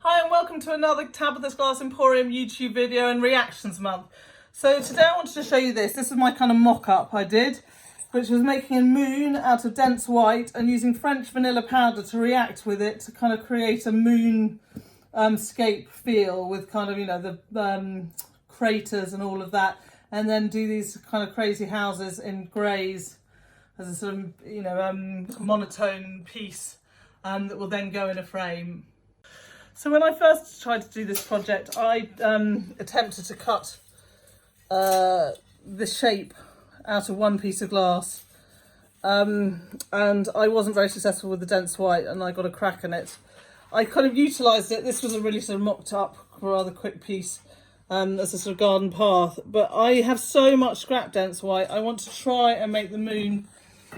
Hi and welcome to another Tabitha's Glass Emporium YouTube video and reactions month. So today I wanted to show you this. This is my kind of mock-up I did, which was making a moon out of dense white and using French vanilla powder to react with it to kind of create a moon scape feel with kind of, you know, the craters and all of that, and then do these kind of crazy houses in greys as a sort of, you know, monotone piece that will then go in a frame. So when I first tried to do this project, I attempted to cut the shape out of one piece of glass, and I wasn't very successful with the dense white, and I got a crack in it. I kind of utilised it. This was a really sort of mocked up, rather quick piece as a sort of garden path, but I have so much scrap dense white. I want to try and make the moon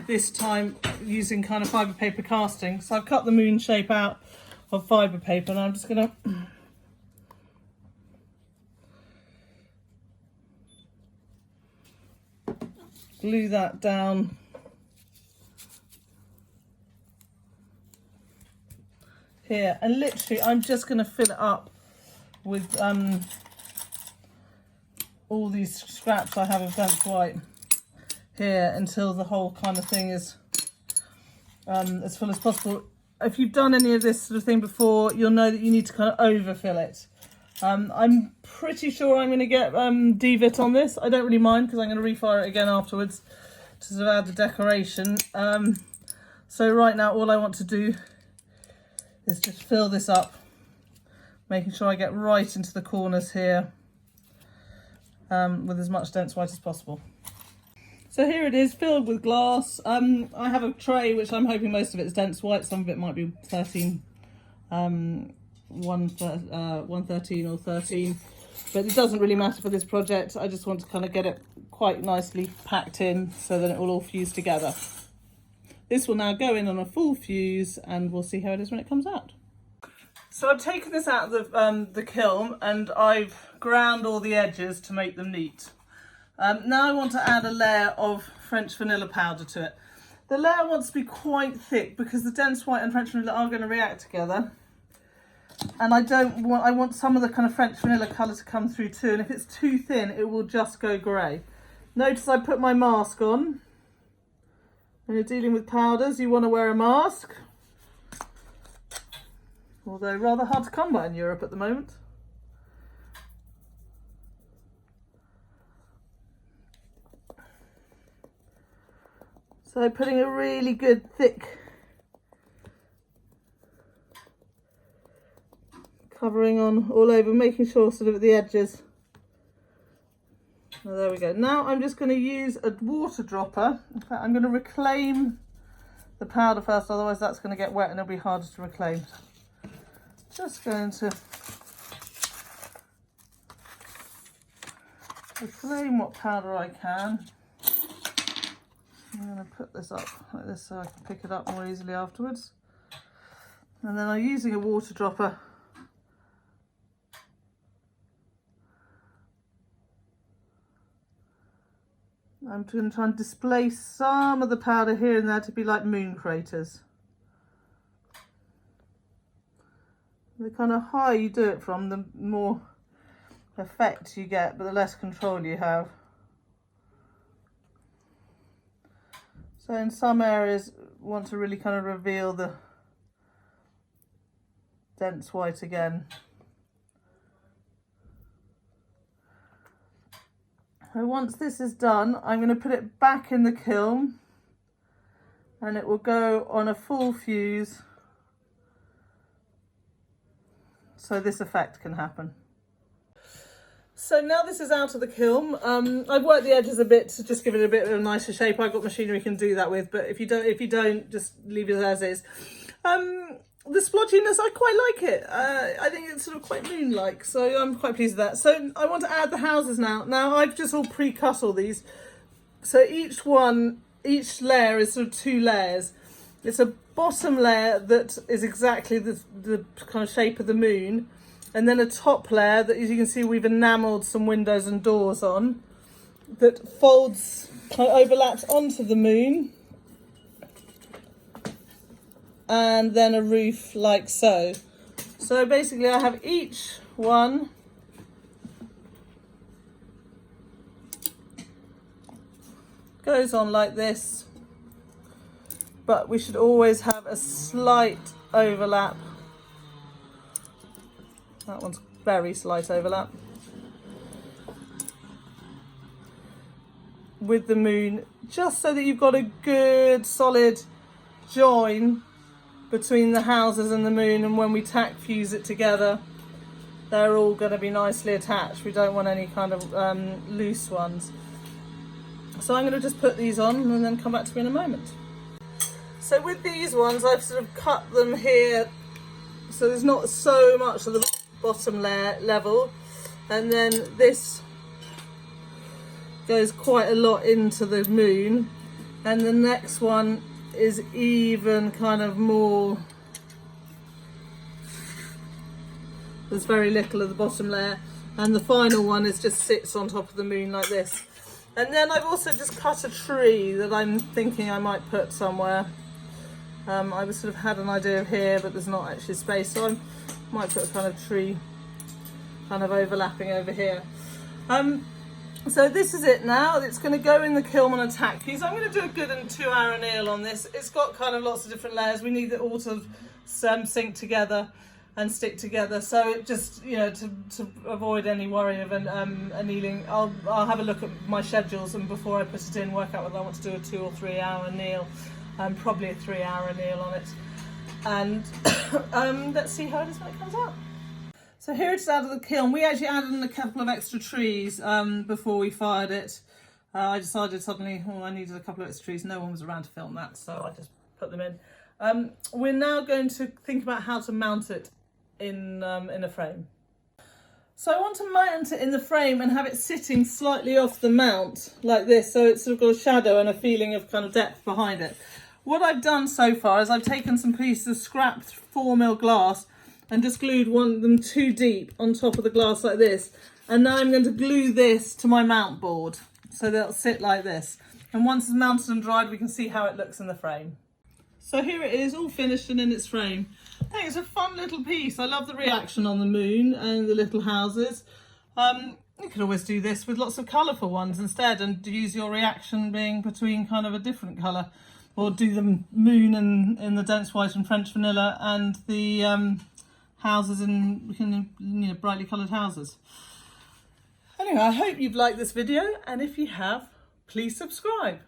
this time using kind of fibre paper casting. So I've cut the moon shape out of fibre paper, and I'm just going to glue that down here, and literally I'm just going to fill it up with all these scraps I have of dense white here until the whole kind of thing is as full as possible. If you've done any of this sort of thing before, you'll know that you need to kind of overfill it. I'm pretty sure I'm going to get DVIT on this. I don't really mind because I'm going to refire it again afterwards to sort of add the decoration. So right now all I want to do is just fill this up, making sure I get right into the corners here with as much dense white as possible. So here it is, filled with glass. I have a tray which I'm hoping most of it is dense white. Some of it might be 113 or 13, but it doesn't really matter for this project. I just want to kind of get it quite nicely packed in so that it will all fuse together. This will now go in on a full fuse, and we'll see how it is when it comes out. So I've taken this out of the kiln, and I've ground all the edges to make them neat. Now I want to add a layer of French vanilla powder to it. The layer wants to be quite thick because the dense white and French vanilla are going to react together. And I want some of the kind of French vanilla colour to come through too. And if it's too thin, it will just go grey. Notice I put my mask on. When you're dealing with powders, you want to wear a mask. Although rather hard to come by in Europe at the moment. So putting a really good thick covering on all over, making sure sort of at the edges. Oh, there we go. Now I'm just going to use a water dropper. In fact, I'm going to reclaim the powder first, otherwise that's going to get wet and it'll be harder to reclaim. Just going to reclaim what powder I can. I'm going to put this up like this so I can pick it up more easily afterwards. And then I'm using a water dropper I'm going to try and displace some of the powder here and there to be like moon craters. The kind of higher you do it from, the more effect you get, but the less control you have. So in some areas, want to really kind of reveal the dense white again. So once this is done, I'm going to put it back in the kiln, and it will go on a full fuse so this effect can happen. So now this is out of the kiln. I've worked the edges a bit to just give it a bit of a nicer shape. I've got machinery you can do that with, but if you don't, just leave it as is. The splotchiness, I quite like it. I think it's sort of quite moon-like, so I'm quite pleased with that. So I want to add the houses now. Now I've just all pre-cut all these. So each layer is sort of 2 layers. It's a bottom layer that is exactly the kind of shape of the moon. And then a top layer that, as you can see, we've enamelled some windows and doors on, that folds, kind of overlaps onto the moon. And then a roof like so. So basically I have each one goes on like this, but we should always have a slight overlap. That one's very slight overlap with the moon, just so that you've got a good solid join between the houses and the moon, and when we tack fuse it together they're all going to be nicely attached. We don't want any kind of loose ones. So I'm going to just put these on and then come back to me in a moment. So with these ones I've sort of cut them here so there's not so much of the bottom layer level, and then this goes quite a lot into the moon, and the next one is even kind of more, there's very little of the bottom layer, and the final one is just sits on top of the moon like this. And then I've also just cut a tree that I'm thinking I might put somewhere. I was sort of had an idea of here, but there's not actually space, so I might put a kind of tree kind of overlapping over here. So this is it now. It's going to go in the kiln on a tack fuse. I'm going to do a good and 2 hour anneal on this. It's got kind of lots of different layers. We need it all to sync together and stick together. So it just, you know, to avoid any worry of annealing, I'll have a look at my schedules, and before I put it in, work out whether I want to do a 2 or 3 hour anneal. Probably a 3 hour anneal on it. And let's see how it is when it comes out. So here it's out of the kiln. We actually added in a couple of extra trees before we fired it. I decided suddenly, I needed a couple of extra trees. No one was around to film that, so I just put them in. We're now going to think about how to mount it in a frame. So I want to mount it in the frame and have it sitting slightly off the mount like this, so it's sort of got a shadow and a feeling of kind of depth behind it. What I've done so far is I've taken some pieces of scrapped 4mm glass and just glued one of them 2 deep on top of the glass like this. And now I'm going to glue this to my mount board so they'll sit like this. And once it's mounted and dried, we can see how it looks in the frame. So here it is, all finished and in its frame. I think it's a fun little piece. I love the reaction on the moon and the little houses. You could always do this with lots of colourful ones instead, and use your reaction being between kind of a different colour. Or do the moon in the dense white and French vanilla, and the houses in, you know, brightly coloured houses. Anyway, I hope you've liked this video, and if you have, please subscribe.